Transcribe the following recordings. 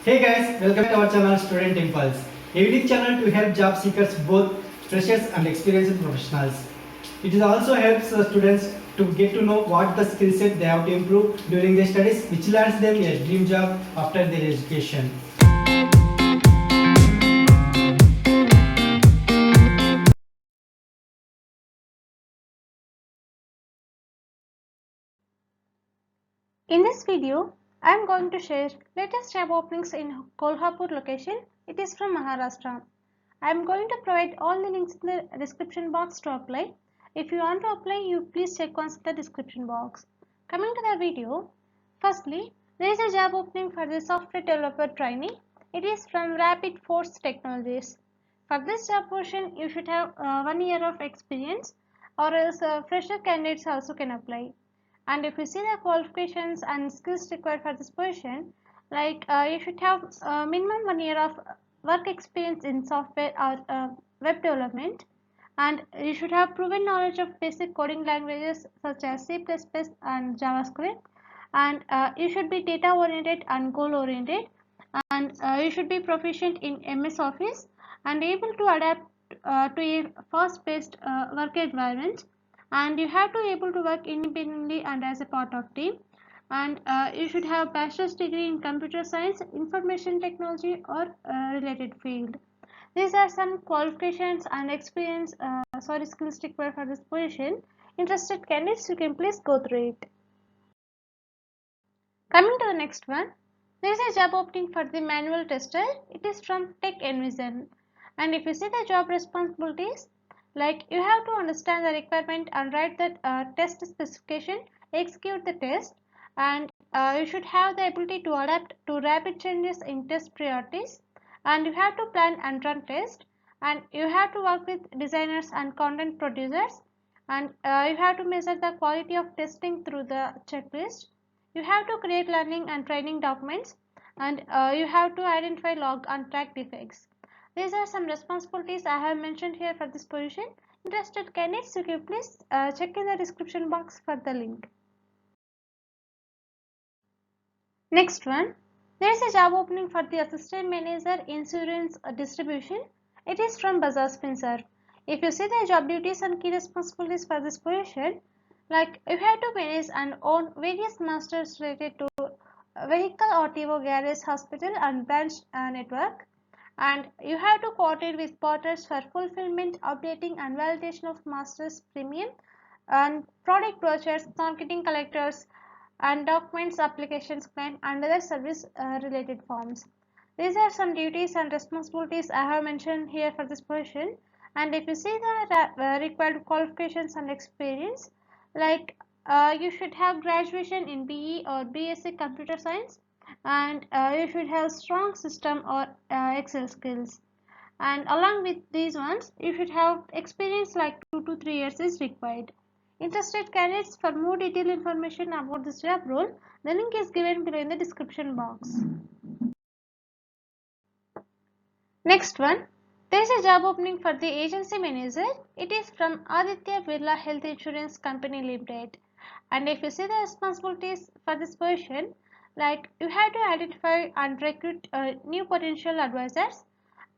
Hey guys, welcome to our channel Student Impulse, a unique channel to help job seekers, both freshers and experienced professionals. It also helps students to get to know what the skill set they have to improve during their studies, which lands them a dream job after their education. In this video, I am going to share latest job openings in Kolhapur location. It is from Maharashtra. I am going to provide all the links in the description box to apply. If you want to apply, you please check once the description box. Coming to the video, firstly, there is a job opening for the software developer trainee. It is from Rapid Force Technologies. For this job portion, you should have 1 year of experience, or else fresher candidates also can apply. And if you see the qualifications and skills required for this position, like you should have minimum 1 year of work experience in software or web development, and you should have proven knowledge of basic coding languages such as C++ and JavaScript, and you should be data oriented and goal oriented, and you should be proficient in MS Office and able to adapt to a fast paced work environment, and you have to able to work independently and as a part of team, and you should have bachelor's degree in computer science, information technology, or related field. These are some qualifications and experience skills required for this position. Interested candidates, you can please go through it. Coming to the next one, there is a job opening for the manual tester. It is from Tech Envision, and if you see the job responsibilities, like you have to understand the requirement and write the test specification, execute the test, and you should have the ability to adapt to rapid changes in test priorities, and you have to plan and run tests, and you have to work with designers and content producers, and you have to measure the quality of testing through the checklist. You have to create learning and training documents, and you have to identify, log and track defects. These are some responsibilities I have mentioned here for this position. Interested candidates, you can please check in the description box for the link. Next one, there is a job opening for the assistant manager insurance distribution. It is from Bajaj Finserv. If you see the job duties and key responsibilities for this position, like you have to manage and own various masters related to vehicle, auto, garage, hospital and branch network, and you have to coordinate with porters for fulfillment, updating and validation of masters premium and product brochures, marketing collectors and documents, applications, claim and other service related forms. These are some duties and responsibilities I have mentioned here for this position. And if you see the required qualifications and experience, like you should have graduation in BE or BSc Computer Science, and you should have strong system or Excel skills. And along with these ones, you should have experience like 2 to 3 years is required. Interested candidates, for more detailed information about this job role, the link is given below in the description box. Next one, there is a job opening for the agency manager. It is from Aditya Birla Health Insurance Company Limited. And if you see the responsibilities for this position, like you have to identify and recruit new potential advisors,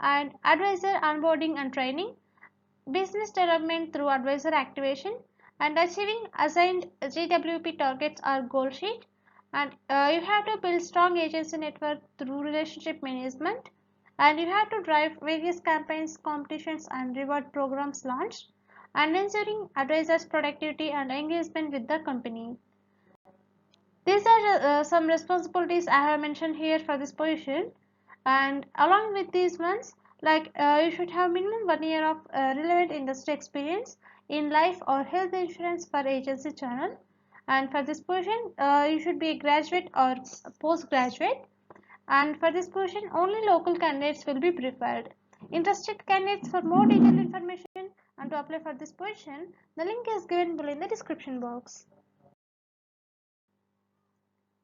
and advisor onboarding and training, business development through advisor activation, and achieving assigned GWP targets or goal sheet, and you have to build strong agency network through relationship management, and you have to drive various campaigns, competitions and reward programs launched, and ensuring advisors productivity and engagement with the company. These are some responsibilities I have mentioned here for this position, and along with these ones, like you should have minimum 1 year of relevant industry experience in life or health insurance for agency channel, and for this position you should be a graduate or postgraduate, and for this position only local candidates will be preferred. Interested candidates, for more detailed information and to apply for this position, the link is given below in the description box.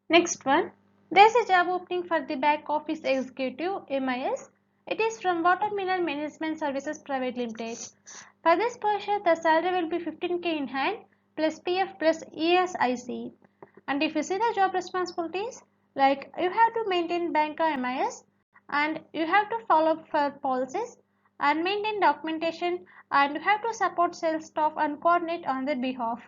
Next one, there is a job opening for the back office executive MIS. It is from Watermill Management Services Private Limited. For this position, the salary will be 15k in hand plus PF plus ESIC. And if you see the job responsibilities, Like you have to maintain banker MIS, and you have to follow for policies and maintain documentation, and you have to support sales staff and coordinate on their behalf.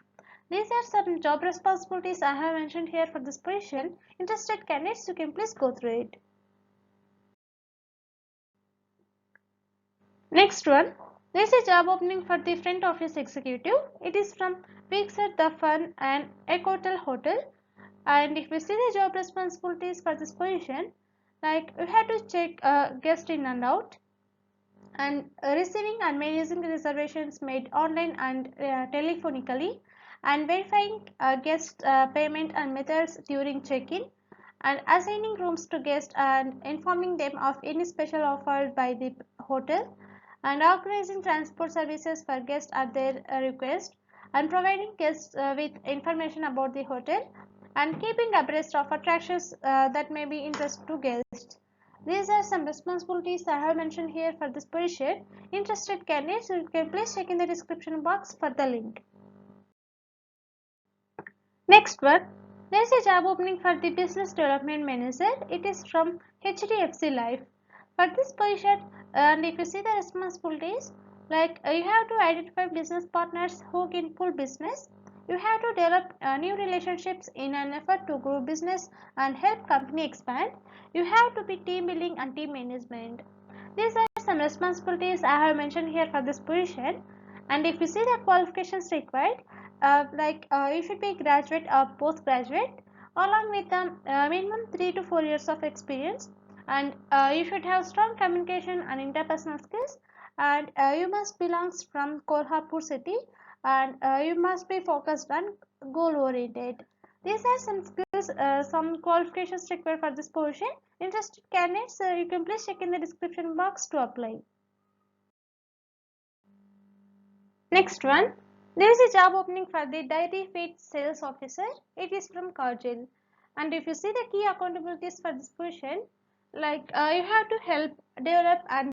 These are some job responsibilities I have mentioned here for this position. Interested candidates, you can please go through it. Next one, there is a job opening for the front office executive. It is from Pixar the Fun and Ecotel Hotel. And if we see the job responsibilities for this position, like we have to check guest in and out, and receiving and managing reservations made online and telephonically, and verifying guest payment and methods during check-in, and assigning rooms to guests and informing them of any special offer by the hotel, and organizing transport services for guests at their request, and providing guests with information about the hotel, and keeping abreast of attractions that may be interest to guests. These are some responsibilities I have mentioned here for this position. Interested candidates, you can please check in the description box for the link. Next one, there is a job opening for the business development manager. It is from HDFC Life. For this position, and if you see the responsibilities, like you have to identify business partners who can pull business. You have to develop new relationships in an effort to grow business and help company expand. You have to be team building and team management. These are some responsibilities I have mentioned here for this position. And if you see the qualifications required, you should be graduate or postgraduate along with minimum 3 to 4 years of experience, and you should have strong communication and interpersonal skills, and you must belong from Kolhapur city, and you must be focused and goal oriented. These are some skills, some qualifications required for this position. Interested candidates, you can please check in the description box to apply. Next one, there is a job opening for the dairy feed sales officer. It is from Kargil. And if you see the key accountabilities for this position, you have to help develop and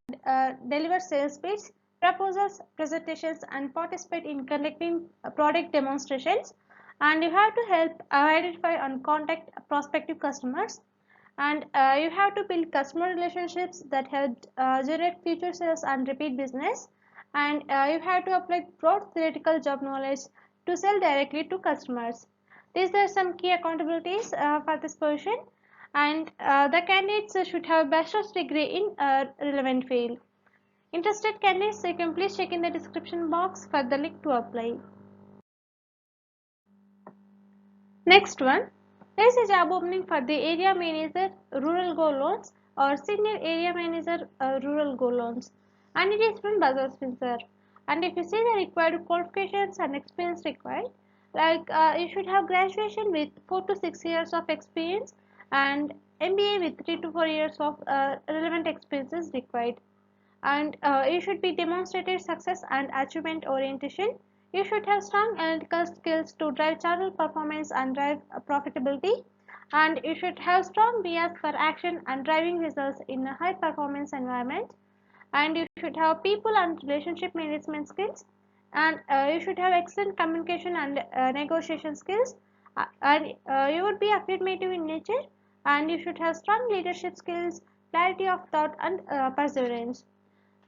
deliver sales pitch, proposals, presentations, and participate in conducting product demonstrations. And you have to help identify and contact prospective customers. And you have to build customer relationships that help generate future sales and repeat business, and you have to apply broad theoretical job knowledge to sell directly to customers. These are some key accountabilities for this position, and the candidates should have a bachelor's degree in a relevant field. Interested candidates, you can please check in the description box for the link to apply. Next one, there is a job opening for the area manager rural gold loans or senior area manager rural gold loans, and it is from Bajaj Finserv. And if you see the required qualifications and experience required, you should have graduation with 4 to 6 years of experience, and MBA with 3 to 4 years of relevant experiences required, and you should be demonstrated success and achievement orientation. You should have strong analytical skills to drive channel performance and drive profitability, and you should have strong bias for action and driving results in a high performance environment, and you should have people and relationship management skills, and you should have excellent communication and negotiation skills, and you would be affirmative in nature, and you should have strong leadership skills, clarity of thought, and perseverance.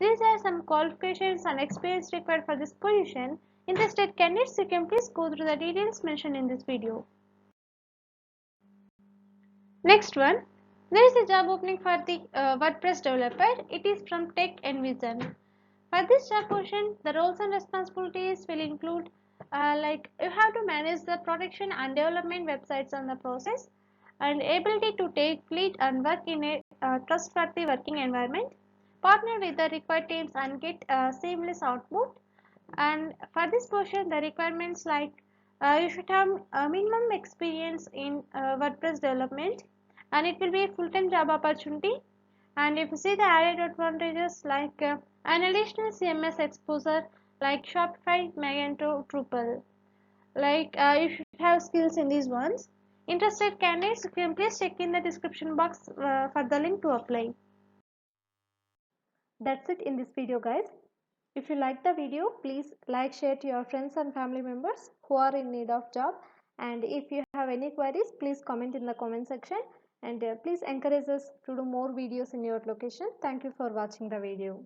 These are some qualifications and experience required for this position. Interested candidates, you can please go through the details mentioned in this video. Next one, there is a job opening for the WordPress developer. It is from Tech Envision. For this job position, the roles and responsibilities will include you have to manage the production and development websites on the process, and ability to take lead and work in a trustworthy working environment, partner with the required teams and get seamless output. And for this portion, the requirements you should have a minimum experience in WordPress development, and it will be a full-time job opportunity. And if you see the added advantages, an additional CMS exposure like Shopify, Magento, Drupal, you should have skills in these ones. Interested candidates, you can please check in the description box for the link to apply. That's it in this video, guys. If you like the video, please like, share to your friends and family members who are in need of job. And if you have any queries, please comment in the comment section. and please encourage us to do more videos in your location. Thank you for watching the video.